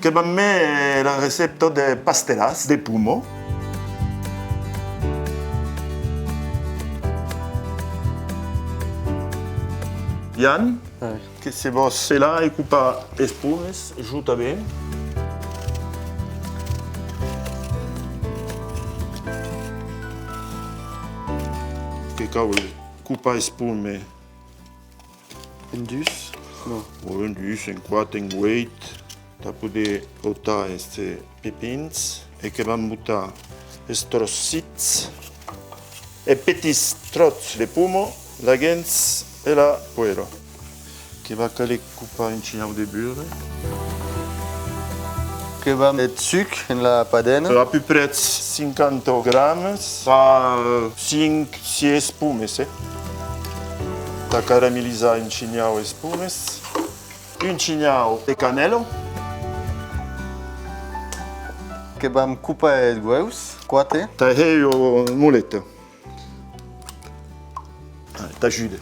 che va me la ricetta de pastelas de pomo. Ian, che se você lá e cupa espumes, ajuda bem. Que cavolo, cupa espume. Indus? No. Un dus, un quattro, un weight. Da poder botar estes pepins e que vamos botar estes trocitos e petits trots de pomo, la gens e la puero. Que va caler cupa un chinau de beurre. Que va mettre sucre in la padena. À peu près 50 grammes, fa 5-6 espumes. Da caramelizzare un chinau espumes. Un chinau de canelo. Que vam cupa el huevos, quate. Taglio muletta. T'ajuda.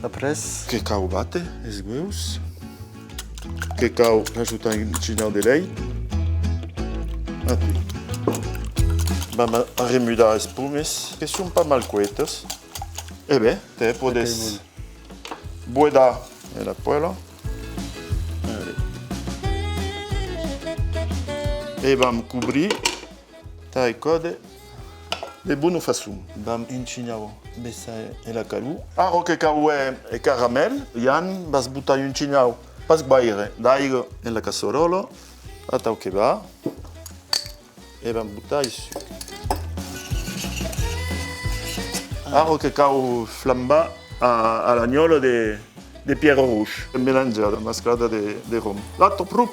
Apres. Que cau bate os huevos. Que cau ajuda um chinau de leite. Vamos a remudar as espumas, que são pas mal coitas. E bem, te podes boedar la puela. E vamos cobrir tai code de boa façon. Vamos enchinar bessa e la calu. Aro que cau é caramel, Ian vas botar un chinau pas baire d'aigua en la casserola, até o que va. E vamos botar o sucre. Aro que cau flamba a l'agnolo de Pierre Rouge, melangiata, mascata de rum. Lato pru.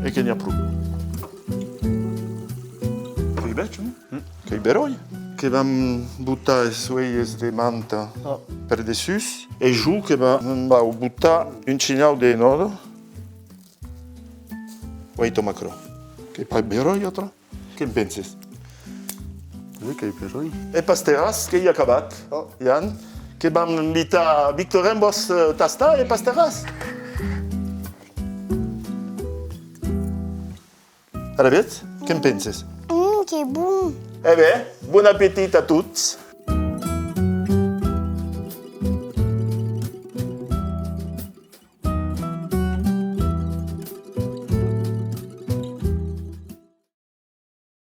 E che ne ha più. Poi invece, che i beroi, che vanno buttare sulle di manta per dessus, e giù che va buttare un cignao di nodo, o macro. Che poi beroi altro? Che pensi? Oui, che beroi. E pasteras che hai acabat, Ian, che vanno invitare Victor Embos tasta e pasteras. Allora, che pensi? Che buon! Eh beh, buon appetito a tutti!